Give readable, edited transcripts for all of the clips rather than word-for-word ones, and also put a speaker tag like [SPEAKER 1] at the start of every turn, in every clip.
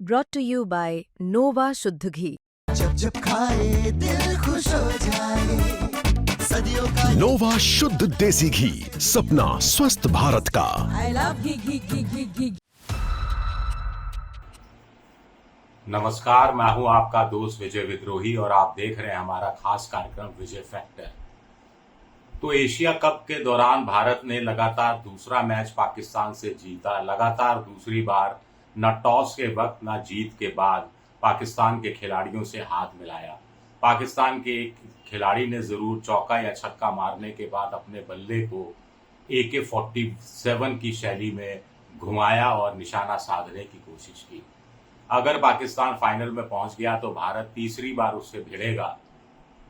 [SPEAKER 1] brought to you by Nova शुद्ध घी।
[SPEAKER 2] जब जब खाए दिल खुश हो जाए, सदियों का
[SPEAKER 3] नोवा शुद्ध देसी घी, सपना स्वस्थ भारत का।
[SPEAKER 2] I love घी।
[SPEAKER 4] नमस्कार, मैं हूं आपका दोस्त विजय विद्रोही और आप देख रहे हैं हमारा खास कार्यक्रम विजय फैक्टर। तो एशिया कप के दौरान भारत ने लगातार दूसरा मैच पाकिस्तान से जीता। लगातार दूसरी बार न टॉस के वक्त न जीत के बाद पाकिस्तान के खिलाड़ियों से हाथ मिलाया। पाकिस्तान के एक खिलाड़ी ने जरूर चौका या छक्का मारने के बाद अपने बल्ले को AK-47 की शैली में घुमाया और निशाना साधने की कोशिश की। अगर पाकिस्तान फाइनल में पहुंच गया तो भारत तीसरी बार उससे भिड़ेगा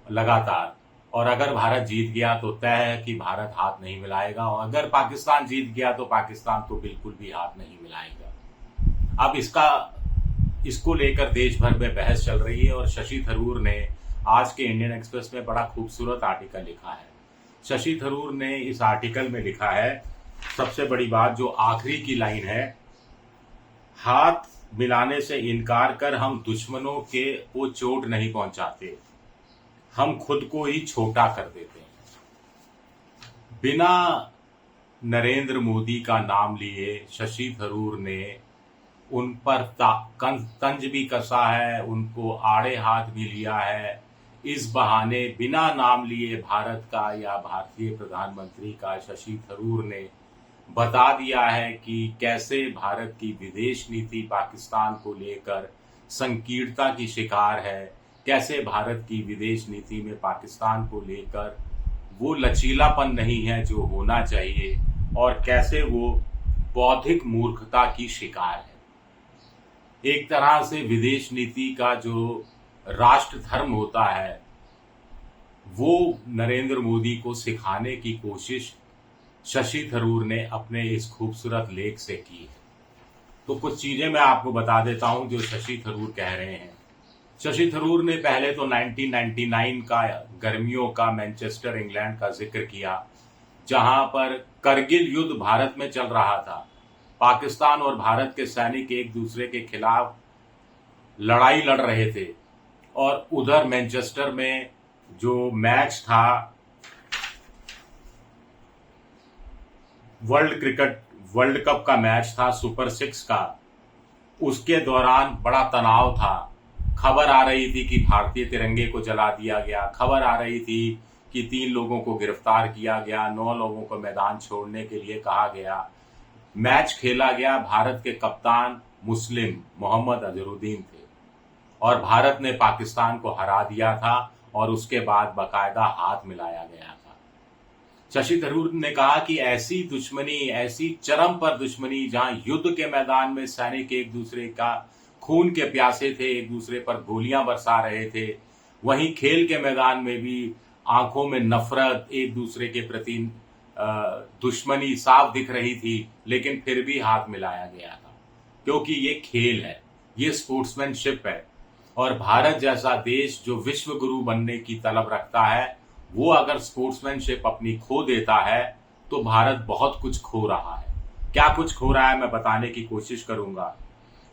[SPEAKER 4] लगातार, और अगर भारत जीत गया तो तय है कि भारत हाथ नहीं मिलाएगा, और अगर पाकिस्तान जीत गया तो पाकिस्तान तो बिल्कुल भी हाथ नहीं मिलाएगा। अब इसको लेकर देश भर में बहस चल रही है और शशि थरूर ने आज के इंडियन एक्सप्रेस में बड़ा खूबसूरत आर्टिकल लिखा है। शशि थरूर ने इस आर्टिकल में लिखा है, सबसे बड़ी बात जो आखिरी की लाइन है, हाथ मिलाने से इनकार कर हम दुश्मनों को चोट नहीं पहुंचाते, हम खुद को ही छोटा कर देते हैं। बिना नरेंद्र मोदी का नाम लिए शशि थरूर ने उन पर तंज भी कसा है, उनको आड़े हाथ भी लिया है। इस बहाने बिना नाम लिए भारत का या भारतीय प्रधानमंत्री का शशि थरूर ने बता दिया है कि कैसे भारत की विदेश नीति पाकिस्तान को लेकर संकीर्णता की शिकार है, कैसे भारत की विदेश नीति में पाकिस्तान को लेकर वो लचीलापन नहीं है जो होना चाहिए, और कैसे वो बौद्धिक मूर्खता की शिकार है। एक तरह से विदेश नीति का जो राष्ट्र धर्म होता है वो नरेंद्र मोदी को सिखाने की कोशिश शशि थरूर ने अपने इस खूबसूरत लेख से की है। तो कुछ चीजें मैं आपको बता देता हूं जो शशि थरूर कह रहे हैं। शशि थरूर ने पहले तो 1999 का गर्मियों का मैनचेस्टर इंग्लैंड का जिक्र किया, जहां पर करगिल युद्ध भारत में चल रहा था। पाकिस्तान और भारत के सैनिक एक दूसरे के खिलाफ लड़ाई लड़ रहे थे, और उधर मैनचेस्टर में जो मैच था वर्ल्ड कप का मैच था, सुपर 6 का, उसके दौरान बड़ा तनाव था। खबर आ रही थी कि भारतीय तिरंगे को जला दिया गया, खबर आ रही थी कि 3 लोगों को गिरफ्तार किया गया, 9 लोगों को मैदान छोड़ने के लिए कहा गया। मैच खेला गया, भारत के कप्तान मुस्लिम मोहम्मद अजहरुद्दीन थे, और भारत ने पाकिस्तान को हरा दिया था, और उसके बाद बाकायदा हाथ मिलाया गया था। शशि थरूर ने कहा कि ऐसी दुश्मनी, ऐसी चरम पर दुश्मनी, जहां युद्ध के मैदान में सैनिक एक दूसरे का खून के प्यासे थे, एक दूसरे पर गोलियां बरसा रहे थे, वहीं खेल के मैदान में भी आंखों में नफरत, एक दूसरे के प्रति दुश्मनी साफ दिख रही थी, लेकिन फिर भी हाथ मिलाया गया था, क्योंकि ये खेल है, ये स्पोर्ट्समैनशिप है। और भारत जैसा देश जो विश्व गुरु बनने की तलब रखता है, वो अगर स्पोर्ट्समैनशिप अपनी खो देता है तो भारत बहुत कुछ खो रहा है। क्या कुछ खो रहा है मैं बताने की कोशिश करूंगा।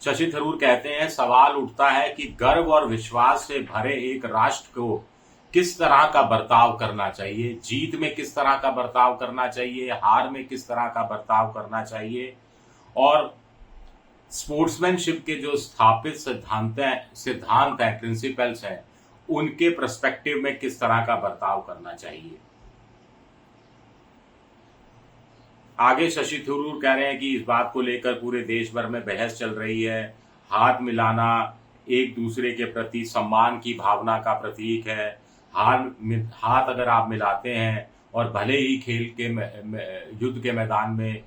[SPEAKER 4] शशि थरूर कहते हैं, सवाल उठता है कि गर्व और विश्वास से भरे एक राष्ट्र को किस तरह का बर्ताव करना चाहिए, जीत में किस तरह का बर्ताव करना चाहिए, हार में किस तरह का बर्ताव करना चाहिए, और स्पोर्ट्समैनशिप के जो स्थापित सिद्धांत हैं, प्रिंसिपल्स हैं, उनके पर्सपेक्टिव में किस तरह का बर्ताव करना चाहिए। आगे शशि थरूर कह रहे हैं कि इस बात को लेकर पूरे देश भर में बहस चल रही है। हाथ मिलाना एक दूसरे के प्रति सम्मान की भावना का प्रतीक है। हाथ अगर आप मिलाते हैं और भले ही खेल के युद्ध के मैदान में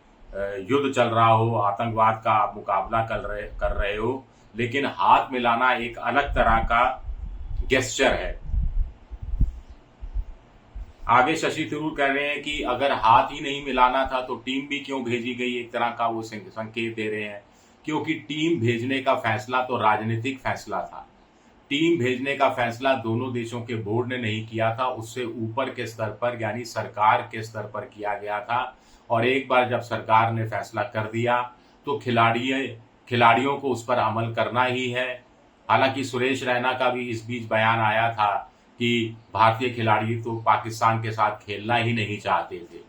[SPEAKER 4] युद्ध चल रहा हो, आतंकवाद का आप मुकाबला कर रहे हो, लेकिन हाथ मिलाना एक अलग तरह का गेस्चर है। आगे शशि थरूर कह रहे हैं कि अगर हाथ ही नहीं मिलाना था तो टीम भी क्यों भेजी गई, एक तरह का वो संकेत दे रहे हैं, क्योंकि टीम भेजने का फैसला तो राजनीतिक फैसला था। टीम भेजने का फैसला दोनों देशों के बोर्ड ने नहीं किया था, उससे ऊपर के स्तर पर यानी सरकार के स्तर पर किया गया था। और एक बार जब सरकार ने फैसला कर दिया तो खिलाड़ी खिलाड़ियों को उस पर अमल करना ही है। हालांकि सुरेश रैना का भी इस बीच बयान आया था कि भारतीय खिलाड़ी तो पाकिस्तान के साथ खेलना ही नहीं चाहते थे,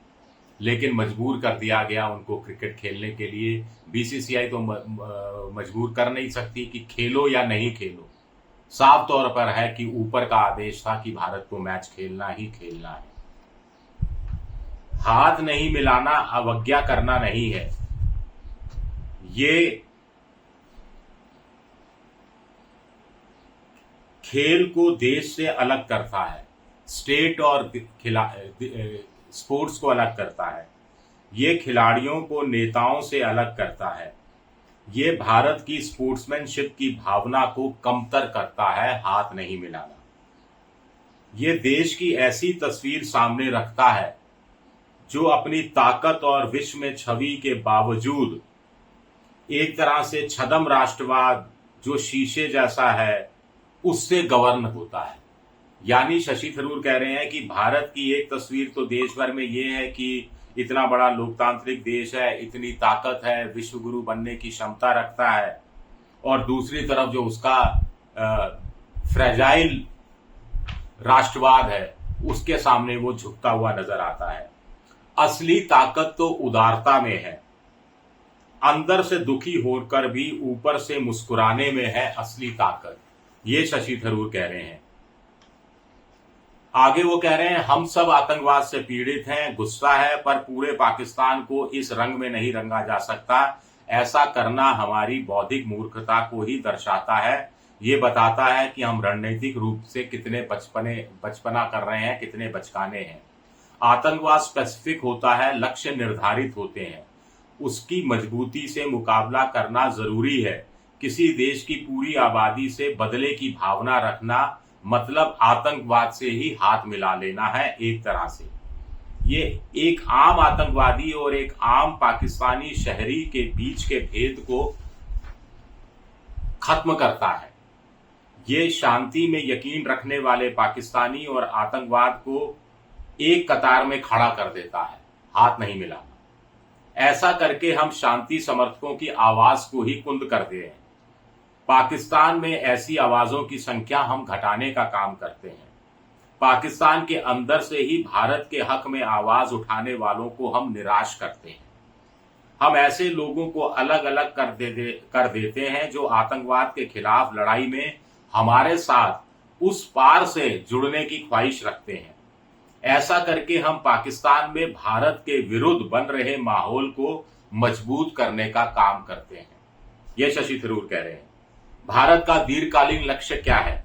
[SPEAKER 4] लेकिन मजबूर कर दिया गया उनको क्रिकेट खेलने के लिए। बीसीसीआई तो मजबूर कर नहीं सकती कि खेलो या नहीं खेलो। साफ तौर पर है कि ऊपर का आदेश था कि भारत को मैच खेलना ही खेलना है। हाथ नहीं मिलाना अवज्ञा करना नहीं है, ये खेल को देश से अलग करता है, स्टेट और स्पोर्ट्स को अलग करता है, ये खिलाड़ियों को नेताओं से अलग करता है, ये भारत की स्पोर्ट्समैनशिप की भावना को कमतर करता है। हाथ नहीं मिलाना ये देश की ऐसी तस्वीर सामने रखता है जो अपनी ताकत और विश्व में छवि के बावजूद एक तरह से छद्म राष्ट्रवाद जो शीशे जैसा है उससे गवर्न होता है। यानी शशि थरूर कह रहे हैं कि भारत की एक तस्वीर तो देश भर में ये है कि इतना बड़ा लोकतांत्रिक देश है, इतनी ताकत है, विश्व गुरु बनने की क्षमता रखता है, और दूसरी तरफ जो उसका फ्रेजाइल राष्ट्रवाद है उसके सामने वो झुकता हुआ नजर आता है। असली ताकत तो उदारता में है, अंदर से दुखी होकर भी ऊपर से मुस्कुराने में है असली ताकत, ये शशि थरूर कह रहे हैं। आगे वो कह रहे हैं हम सब आतंकवाद से पीड़ित हैं, गुस्सा है, पर पूरे पाकिस्तान को इस रंग में नहीं रंगा जा सकता। ऐसा करना हमारी बौद्धिक मूर्खता को ही दर्शाता है। ये बताता है कि हम रणनीतिक रूप से कितने बचपना कर रहे हैं, कितने बचकाने हैं। आतंकवाद स्पेसिफिक होता है, लक्ष्य निर्धारित होते हैं, उसकी मजबूती से मुकाबला करना जरूरी है। किसी देश की पूरी आबादी से बदले की भावना रखना मतलब आतंकवाद से ही हाथ मिला लेना है। एक तरह से ये एक आम आतंकवादी और एक आम पाकिस्तानी शहरी के बीच के भेद को खत्म करता है। ये शांति में यकीन रखने वाले पाकिस्तानी और आतंकवाद को एक कतार में खड़ा कर देता है। हाथ नहीं मिलाना, ऐसा करके हम शांति समर्थकों की आवाज को ही कुंद करते हैं। पाकिस्तान में ऐसी आवाजों की संख्या हम घटाने का काम करते हैं। पाकिस्तान के अंदर से ही भारत के हक में आवाज उठाने वालों को हम निराश करते हैं। हम ऐसे लोगों को अलग अलग कर देते हैं जो आतंकवाद के खिलाफ लड़ाई में हमारे साथ उस पार से जुड़ने की ख्वाहिश रखते हैं। ऐसा करके हम पाकिस्तान में भारत के विरुद्ध बन रहे माहौल को मजबूत करने का काम करते हैं। यह शशि थरूर कह रहे हैं। भारत का दीर्घकालीन लक्ष्य क्या है?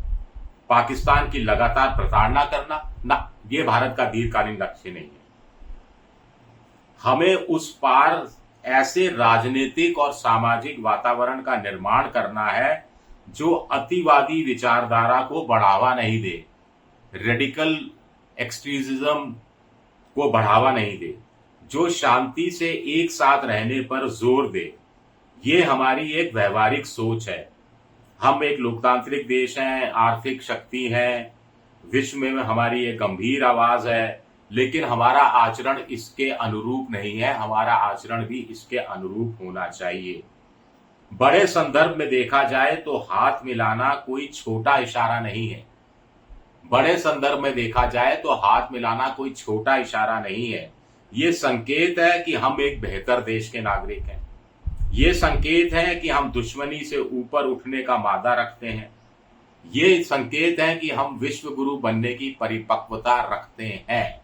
[SPEAKER 4] पाकिस्तान की लगातार प्रताड़ना करना? ना, यह भारत का दीर्घकालीन लक्ष्य नहीं है। हमें उस पार ऐसे राजनीतिक और सामाजिक वातावरण का निर्माण करना है जो अतिवादी विचारधारा को बढ़ावा नहीं दे, रेडिकल एक्सट्रीमिज्म को बढ़ावा नहीं दे, जो शांति से एक साथ रहने पर जोर दे। ये हमारी एक व्यवहारिक सोच है। हम एक लोकतांत्रिक देश हैं, आर्थिक शक्ति है, विश्व में हमारी एक गंभीर आवाज है, लेकिन हमारा आचरण इसके अनुरूप नहीं है। हमारा आचरण भी इसके अनुरूप होना चाहिए। बड़े संदर्भ में देखा जाए तो हाथ मिलाना कोई छोटा इशारा नहीं है। बड़े संदर्भ में देखा जाए तो हाथ मिलाना कोई छोटा इशारा नहीं है। ये संकेत है कि हम एक बेहतर देश के नागरिक हैं। ये संकेत है कि हम दुश्मनी से ऊपर उठने का मादा रखते हैं। ये संकेत है कि हम विश्व गुरु बनने की परिपक्वता रखते हैं।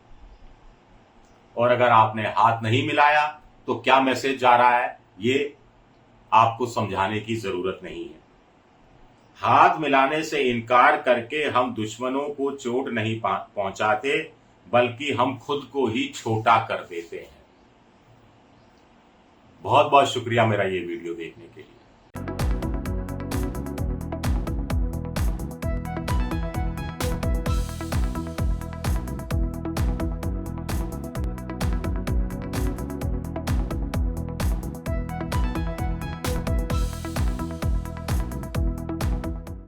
[SPEAKER 4] और अगर आपने हाथ नहीं मिलाया तो क्या मैसेज जा रहा है, ये आपको समझाने की जरूरत नहीं है। हाथ मिलाने से इनकार करके हम दुश्मनों को चोट नहीं पहुंचाते, बल्कि हम खुद को ही छोटा कर देते हैं। बहुत बहुत शुक्रिया मेरा ये वीडियो देखने के लिए।